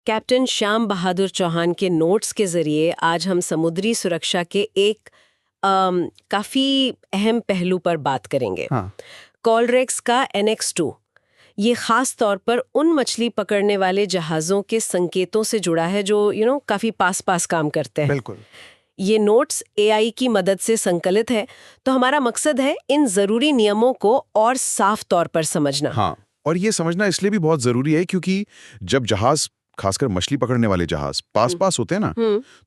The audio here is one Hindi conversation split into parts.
कैप्टन श्याम बहादुर चौहान के नोट्स के जरिए आज हम समुद्री सुरक्षा के एक काफी अहम पहलू पर बात करेंगे। हाँ। कॉलरेक्स का NX-2 ये खास तौर पर उन मछली पकड़ने वाले जहाज़ों के संकेतों से जुड़ा है जो काफी पास पास काम करते हैं। बिल्कुल। ये नोट्स AI की मदद से संकलित है, तो हमारा मकसद है इन जरूरी नियमों को और साफ तौर पर समझना। हाँ, और ये समझना इसलिए भी बहुत जरूरी है क्योंकि जब जहाज, खासकर मछली पकड़ने वाले जहाज पास होते हैं ना,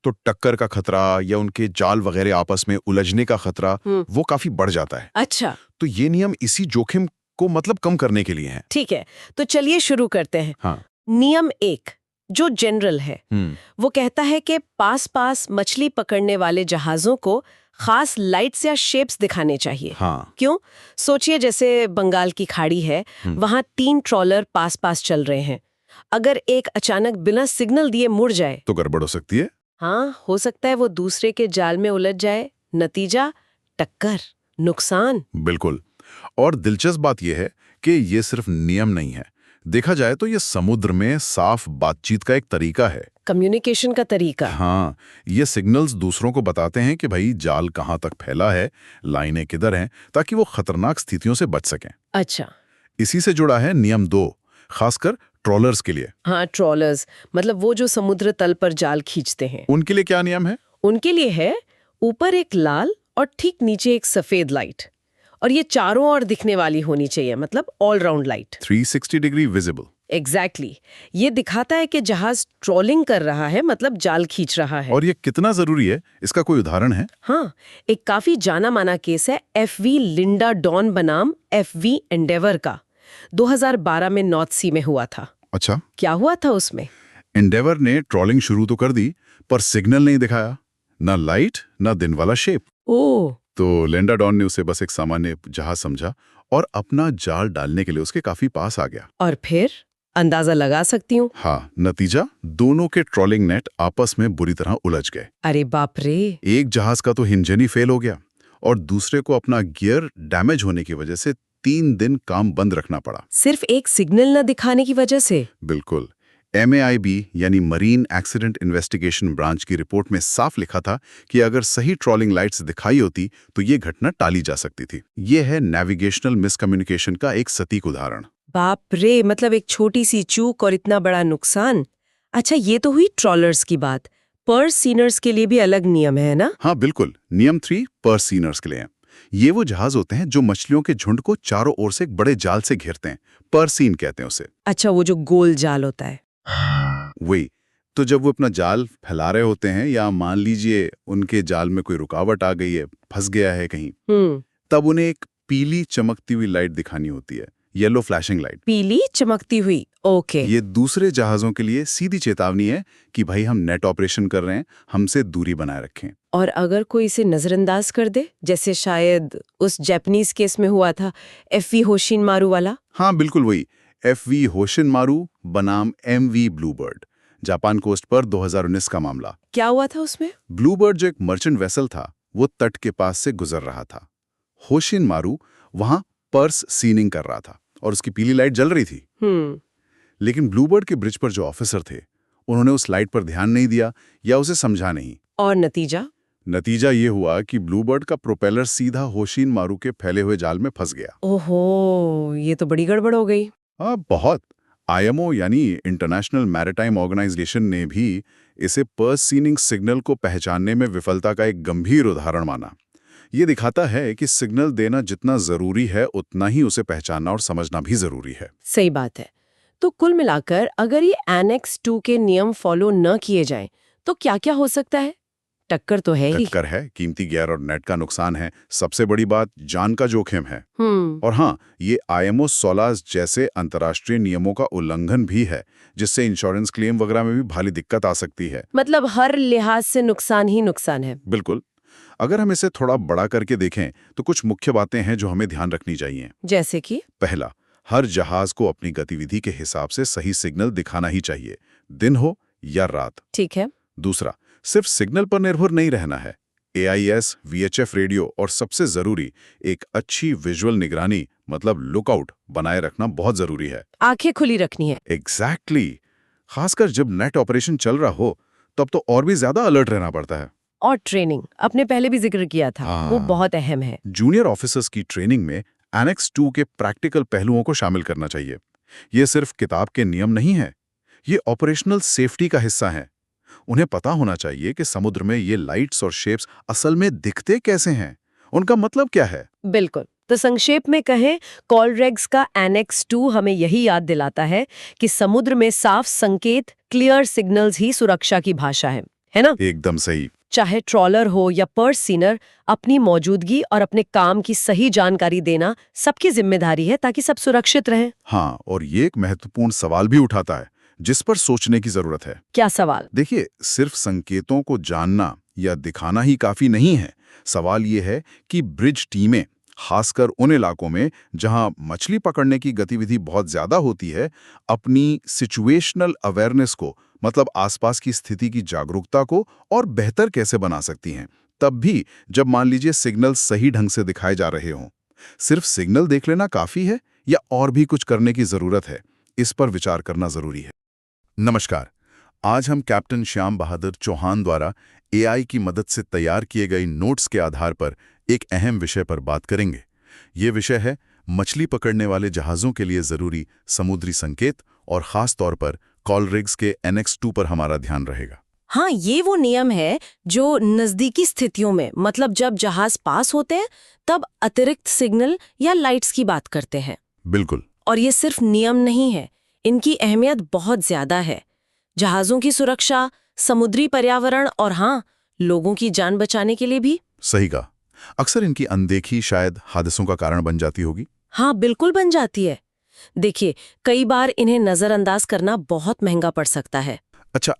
तो टक्कर का खतरा या उनके जाल वगैरह आपस में उलझने का खतरा वो काफी बढ़ जाता है। अच्छा, तो ये नियम इसी जोखिम को मतलब कम करने के लिए हैं। ठीक है, तो चलिए शुरू करते हैं। हाँ। नियम 1 जो जनरल है वो कहता है कि पास मछली पकड़ने वाले जहाजों को खास लाइट्स या शेप्स दिखाने चाहिए। हाँ। क्यों? सोचिए जैसे बंगाल की खाड़ी है, वहां 3 ट्रॉलर पास चल रहे हैं। अगर एक अचानक बिना सिग्नल दिए मुड़ जाए तो गड़बड़ हो सकती है। हाँ, हो सकता है वो दूसरे के जाल में उलझ जाए। नतीजा टक्कर, नुकसान। बिल्कुल। और दिलचस्प बात यह है कि ये सिर्फ नियम नहीं है, देखा जाए तो ये समुद्र में साफ बातचीत का एक तरीका है, कम्युनिकेशन का तरीका। हाँ, ये सिग्नल्स दूसरों को बताते हैं कि भाई जाल कहाँ तक फैला है, लाइनें किधर हैं, ताकि वो खतरनाक स्थितियों से बच सकें। अच्छा, इसी से जुड़ा है नियम 2, खासकर ट्रॉलर्स के लिए। हाँ, ट्रॉलर्स मतलब वो जो समुद्र तल पर जाल खींचते हैं। उनके लिए क्या नियम है? उनके लिए है ऊपर एक लाल और ठीक नीचे एक सफेद लाइट, और ये चारों ओर दिखने वाली होनी चाहिए, मतलब all round light. 360 degree visible. Exactly. ये दिखाता है कि जहाज ट्रॉलिंग कर रहा है, मतलब जाल खींच रहा है। और ये कितना जरूरी है, इसका कोई उदाहरण है? हाँ, एक काफी जाना माना केस है FV लिंडा डॉन बनाम FV एंडेवर का, 2012 में नॉर्थ सी में हुआ था। अच्छा, क्या हुआ था उसमें? एंडेवर ने ट्रॉलिंग शुरू तो कर दी, पर सिग्नल नहीं दिखाया, ना लाइट ना दिन वाला शेप। ओह। तो लिंडा डॉन ने उसे बस एक सामान्य जहाज समझा और अपना जाल डालने के लिए उसके काफी पास आ गया। और फिर अंदाजा लगा सकती हूँ। हाँ, नतीजा दोनों के ट्रॉलिंग नेट आपस में बुरी तरह उलझ गए। अरे बाप रे। एक जहाज का तो इंजन ही फेल हो गया और दूसरे को अपना गियर डैमेज होने की वजह से 3 दिन काम बंद रखना पड़ा। सिर्फ एक सिग्नल न दिखाने की वजह से? बिल्कुल। MAIB यानी मरीन एक्सीडेंट इन्वेस्टिगेशन ब्रांच की रिपोर्ट में साफ लिखा था कि अगर सही ट्रॉलिंग लाइट्स दिखाई होती तो ये घटना टाली जा सकती थी। ये है नेविगेशनल मिसकम्युनिकेशन का एक सटीक उदाहरण। बाप रे, मतलब एक छोटी सी चूक और इतना बड़ा नुकसान। अच्छा, ये तो हुई ट्रॉलर्स की बात। पर्स सीनर्स के लिए भी अलग नियम है ना? हाँ बिल्कुल, नियम 3 पर्स सीनर्स के लिए है। ये वो जहाज होते हैं जो मछलियों के झुंड को चारों ओर से एक बड़े जाल से घेरते हैं, पर्स सीन कहते हैं उसे। अच्छा, वो जो गोल जाल होता है। वही। तो जब वो अपना जाल फैला रहे होते हैं या मान लीजिए उनके जाल में कोई रुकावट आ गई है, फंस गया है कहीं, तब उन्हें एक पीली चमकती हुई लाइट दिखानी होती है, येलो फ्लैशिंग लाइट। पीली चमकती हुई, ओके। ये दूसरे जहाजों के लिए सीधी चेतावनी है कि भाई हम नेट ऑपरेशन कर रहे हैं, हमसे दूरी बनाए रखें। और अगर कोई इसे नजरअंदाज कर दे, जैसे शायद उस जापानीज केस में हुआ था, FV होशिन मारू वाला। हाँ बिल्कुल वही, FV होशिन मारू बनाम MV ब्लूबर्ड, जापान कोस्ट पर 2019 का मामला। क्या हुआ था उसमें? ब्लूबर्ड जो एक मर्चेंट वेसल था, वो तट के पास से गुजर रहा था। होशिन मारू वहां पर्स सीनिंग कर रहा था और उसकी पीली लाइट जल रही थी। लेकिन ब्लूबर्ड के ब्रिज पर जो ऑफिसर थे, उन्होंने उस लाइट पर ध्यान नहीं दिया या उसे समझा नहीं। और नतीजा ये हुआ कि ब्लूबर्ड का प्रोपेलर सीधा होशिन मारू के फैले हुए जाल में फंस गया। ओहो, ये तो बड़ी गड़बड़ हो गई। हाँ बहुत। IMO यानी इंटरनेशनल मैरिटाइम ऑर्गेनाइजेशन ने भी इसे पर्स सीनिंग सिग्नल को पहचानने में विफलता का एक गंभीर उदाहरण माना। ये दिखाता है कि सिग्नल देना जितना जरूरी है, उतना ही उसे पहचानना और समझना भी जरूरी है। सही बात है। तो कुल मिलाकर अगर ये NX-2 के नियम फॉलो न किए जाएं, तो क्या-क्या हो सकता है? टक्कर तो है ही। टक्कर है, कीमती गियर और नेट का नुकसान है, सबसे बड़ी बात जान का जोखिम है। और हाँ, ये IMO 16 जैसे अंतर्राष्ट्रीय नियमों का उल्लंघन भी है, जिससे इंश्योरेंस क्लेम वगैरह में भी भारी दिक्कत आ सकती है। मतलब हर लिहाज से नुकसान ही नुकसान है। बिल्कुल। अगर हम इसे थोड़ा बड़ा करके देखें तो कुछ मुख्य बातें हैं जो हमें ध्यान रखनी चाहिए। जैसे कि? पहला, हर जहाज को अपनी गतिविधि के हिसाब से सही सिग्नल दिखाना ही चाहिए, दिन हो या रात। ठीक है। दूसरा, सिर्फ सिग्नल पर निर्भर नहीं रहना है। AIS, VHF रेडियो और सबसे जरूरी एक अच्छी विजुअल निगरानी मतलब लुकआउट बनाए रखना बहुत जरूरी है। आंखें खुली रखनी है। एग्जैक्टली। खासकर जब नेट ऑपरेशन चल रहा हो तब तो और भी ज्यादा अलर्ट रहना पड़ता है। और ट्रेनिंग आपने पहले भी जिक्र किया था, वो हाँ। बहुत अहम है। जूनियर ऑफिसर्स की ट्रेनिंग में एनेक्स 2 के प्रैक्टिकल पहलुओं को शामिल करना चाहिए। ये सिर्फ किताब के नियम नहीं है, ये ऑपरेशनल सेफ्टी का हिस्सा है। उन्हें पता होना चाहिए कि समुद्र में ये लाइट्स और शेप्स असल में दिखते कैसे हैं, उनका मतलब क्या है। बिल्कुल। तो संक्षेप में कहें, कॉलरेग्स का एनेक्स 2 हमें यही याद दिलाता है कि समुद्र में साफ संकेत, क्लियर सिग्नल्स ही सुरक्षा की भाषा है ना? एकदम सही। चाहे ट्रॉलर हो या पर्स सीनर, अपनी मौजूदगी और अपने काम की सही जानकारी देना सबकी जिम्मेदारी है ताकि सब सुरक्षित रहें। हाँ, और ये एक महत्वपूर्ण सवाल भी उठाता है जिस पर सोचने की जरूरत है। क्या सवाल? देखिए, सिर्फ संकेतों को जानना या दिखाना ही काफी नहीं है। सवाल ये है कि ब्रिज टीमें, खासकर उन इलाकों में जहां मछली पकड़ने की गतिविधि बहुत ज्यादा होती है, अपनी सिचुएशनल अवेयरनेस को, मतलब आसपास की स्थिति की जागरूकता को और बेहतर कैसे बना सकती हैं, तब भी जब मान लीजिए सिग्नल सही ढंग से दिखाए जा रहे हों। सिर्फ सिग्नल देख लेना काफी है या और भी कुछ करने की जरूरत है, इस पर विचार करना जरूरी है। नमस्कार, आज हम कैप्टन श्याम बहादुर चौहान द्वारा एआई की मदद से तैयार किए गए नोट्स के आधार पर एक अहम विषय पर बात करेंगे। ये विषय है मछली पकड़ने वाले जहाज़ों के लिए ज़रूरी समुद्री संकेत, और ख़ास तौर पर कॉलरिग्स के एनेक्स 2 पर हमारा ध्यान रहेगा। हाँ, ये वो नियम है जो नजदीकी स्थितियों में, मतलब जब जहाज पास होते हैं तब अतिरिक्त सिग्नल या लाइट्स की बात करते हैं। बिल्कुल। और ये सिर्फ नियम नहीं है, इनकी अहमियत बहुत ज्यादा है। जहाजों की सुरक्षा, समुद्री पर्यावरण और हाँ, लोगों की जान बचाने के लिए भी। सही कहा। अक्सर इनकी अनदेखी शायद हादसों का कारण बन जाती होगी। हाँ, बिल्कुल बन जाती है। देखिए, कई बार इन्हें नजरअंदाज करना बहुत महंगा पड़ सकता है। अच्छा,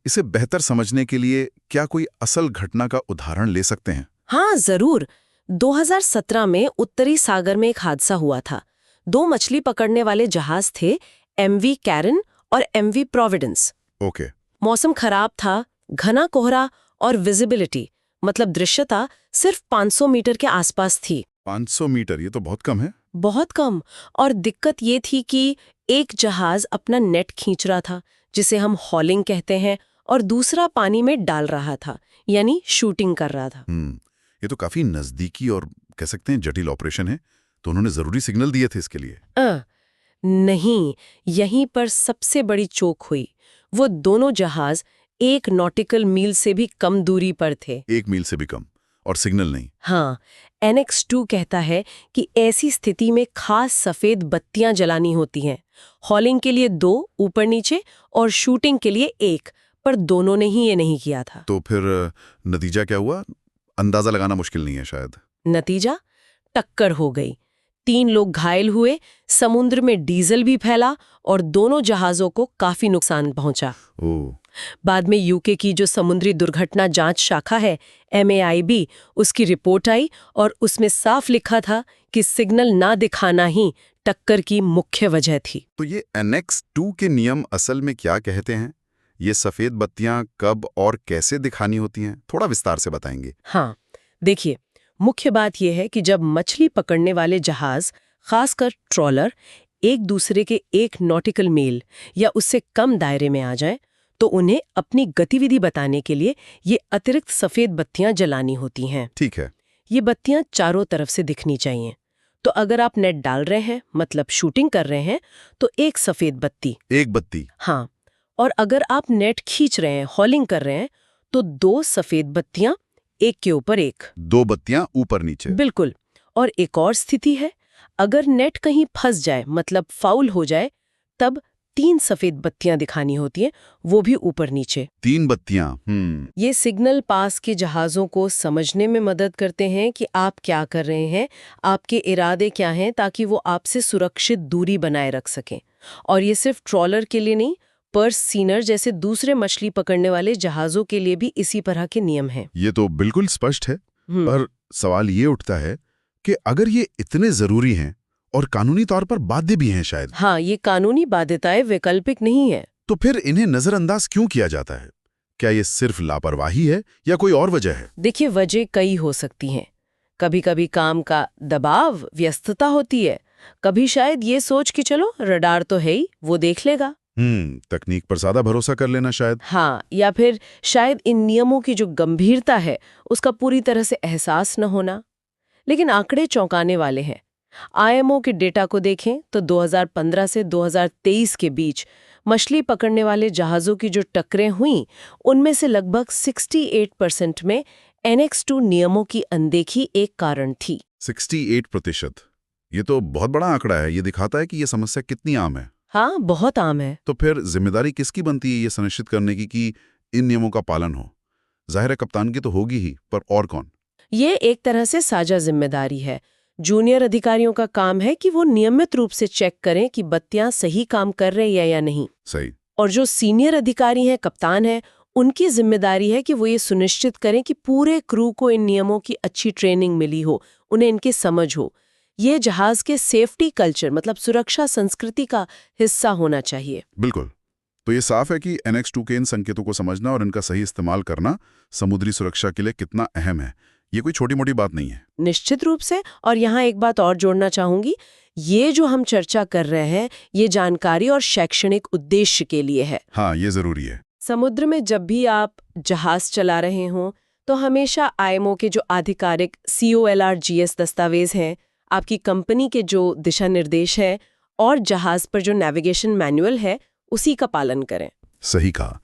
इसे बेहतर समझने के लिए क्या कोई असल घटना का उदाहरण ले सकते हैं? हाँ, जरूर। 2017 में उत्तरी सागर में एक हादसा हुआ था। 2 मछली पकड़ने वाले जहाज थे, एमवी कैरन और एमवी प्रोविडेंस। ओके। मौसम खराब था, घना कोहरा और विजिबिलिटी, मतलब दृश्यता, सिर्फ 500 मीटर के आसपास थी। 500 मीटर, ये तो बहुत कम है। बहुत कम। और दिक्कत ये थी कि एक जहाज अपना नेट खींच रहा था, जिसे हम हॉलिंग कहते हैं, और दूसरा पानी में डाल रहा था, यानी शूटिंग कर रहा था। ये तो काफी नजदीकी और कह सकते हैं जटिल ऑपरेशन है। तो उन्होंने जरूरी सिग्नल दिए थे इसके लिए? नहीं, यहीं पर सबसे बड़ी चूक हुई। वो दोनों जहाज 1 नॉटिकल मील से भी कम दूरी पर थे। 1 मील से भी कम, और सिग्नल नहीं। हाँ, एनेक्स 2 कहता है कि ऐसी स्थिति में खास सफेद बत्तियां जलानी होती हैं। हॉलिंग के लिए 2 ऊपर नीचे और शूटिंग के लिए 1, पर दोनों ने ही ये नहीं किया था। तो फिर नतीजा क्या हुआ? अंदाजा लगाना मुश्किल नहीं है शायद। नतीजा? टक्कर हो गई। 3 लोग घायल हुए, समुद्र में डीजल भी फैला और दोनों जहाजों को काफी नुकसान पहुंचा। ओह। बाद में यूके की जो समुद्री दुर्घटना जांच शाखा है, MAIB, उसकी रिपोर्ट आई और उसमें साफ लिखा था कि सिग्नल ना दिखाना ही टक्कर की मुख्य वजह थी। तो ये एनेक्स 2 के नियम असल में क्या कहते हैं? ये सफेद बत्तियां कब और कैसे दिखानी होती हैं? थोड़ा विस्तार से बताएंगे। हाँ, देखिए, मुख्य बात यह है कि जब मछली पकड़ने वाले जहाज, खासकर ट्रॉलर, एक दूसरे के 1 नॉटिकल मील या उससे कम दायरे में आ जाए, तो उन्हें अपनी गतिविधि बताने के लिए ये अतिरिक्त सफेद बत्तियां जलानी होती हैं। ठीक है। ये बत्तियां चारों तरफ से दिखनी चाहिए। तो अगर आप नेट डाल रहे हैं, मतलब शूटिंग कर रहे हैं, तो 1 सफेद बत्ती। 1 बत्ती। हाँ, और अगर आप नेट खींच रहे हैं, हॉलिंग कर रहे हैं, तो 2 सफेद बत्तियां, 1 के ऊपर 1। 2 बत्तियां ऊपर नीचे। बिल्कुल। और एक और स्थिति है, अगर नेट कहीं फंस जाए, मतलब फाउल हो जाए, तब 3 सफेद बत्तियां दिखानी होती हैं, वो भी ऊपर नीचे। 3 बत्तियां। ये सिग्नल पास के जहाजों को समझने में मदद करते हैं कि आप क्या कर रहे हैं, आपके इरादे क्या हैं, ताकि वो आपसे सुरक्षित दूरी बनाए रख सकें। और ये सिर्फ ट्रॉलर के लिए नहीं, पर्स सीनर जैसे दूसरे मछली पकड़ने वाले जहाजों के लिए भी इसी तरह के नियम हैं। ये तो बिल्कुल स्पष्ट है, पर सवाल ये उठता है कि अगर ये इतने जरूरी हैं और कानूनी तौर पर बाध्य भी हैं शायद। हाँ, ये कानूनी बाध्यताएं वैकल्पिक नहीं है। तो फिर इन्हें नजरअंदाज क्यों किया जाता है? क्या ये सिर्फ लापरवाही है या कोई और वजह है? देखिए, वजह कई हो सकती हैं। कभी-कभी काम का दबाव, व्यस्तता होती है। कभी शायद ये सोच कि चलो रडार तो है ही, वो देख लेगा। तकनीक पर ज्यादा भरोसा कर लेना शायद। हाँ, या फिर शायद इन नियमों की जो गंभीरता है उसका पूरी तरह से एहसास न होना। लेकिन आंकड़े चौंकाने वाले हैं। आईएमओ के डेटा को देखें तो 2015 से 2023 के बीच मछली पकड़ने वाले जहाज़ों की जो टक्करें हुईं, उनमें से लगभग 68% में एनेक्स 2 नियमों की अनदेखी एक कारण थी। 68%। ये तो बहुत बड़ा आंकड़ा है। ये दिखाता है कि ये समस्या कितनी आम है। हाँ, बहुत आम है। तो फिर जिम्मेदारी किसकी बनती है ये सुनिश्चित करने की कि इन नियमों का पालन हो? जाहिर है कप्तान की तो होगी ही, पर और कौन? ये एक तरह से साझा जिम्मेदारी है। जूनियर अधिकारियों का काम है कि वो नियमित रूप से चेक करें कि बत्तियां सही काम कर रही है या नहीं। सही। और जो सीनियर अधिकारी हैं, कप्तान हैं, उनकी जिम्मेदारी है कि वो ये सुनिश्चित करें कि पूरे क्रू को इन नियमों की अच्छी ट्रेनिंग मिली हो, उन्हें इनकी समझ हो। ये जहाज के सेफ्टी कल्चर मतलब सुरक्षा संस्कृति का हिस्सा होना चाहिए। बिल्कुल। तो ये साफ है कि NX2 के इन संकेतों को समझना और इनका सही इस्तेमाल करना समुद्री सुरक्षा के लिए कितना अहम है। ये कोई छोटी मोटी बात नहीं है। निश्चित रूप से। और यहाँ एक बात और जोड़ना चाहूंगी, ये जो हम चर्चा कर रहे हैं, ये जानकारी और शैक्षणिक उद्देश्य के लिए है। हाँ, ये जरूरी है। समुद्र में जब भी आप जहाज चला रहे हों, तो हमेशा आईएमओ के जो आधिकारिक COLRGS दस्तावेज हैं, आपकी कंपनी के जो दिशा निर्देश है और जहाज पर जो नेविगेशन मैनुअल है, उसी का पालन करें। सही कहा।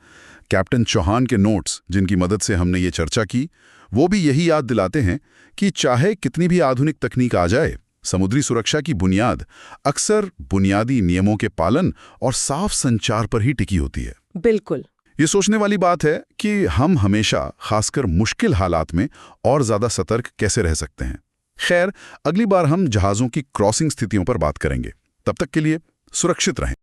कैप्टन चौहान के नोट्स, जिनकी मदद से हमने ये चर्चा की, वो भी यही याद दिलाते हैं कि चाहे कितनी भी आधुनिक तकनीक आ जाए, समुद्री सुरक्षा की बुनियाद अक्सर बुनियादी नियमों के पालन और साफ संचार पर ही टिकी होती है। बिल्कुल। ये सोचने वाली बात है कि हम हमेशा, खासकर मुश्किल हालात में, और ज्यादा सतर्क कैसे रह सकते हैं। खैर, अगली बार हम जहाज़ों की क्रॉसिंग स्थितियों पर बात करेंगे। तब तक के लिए सुरक्षित रहें।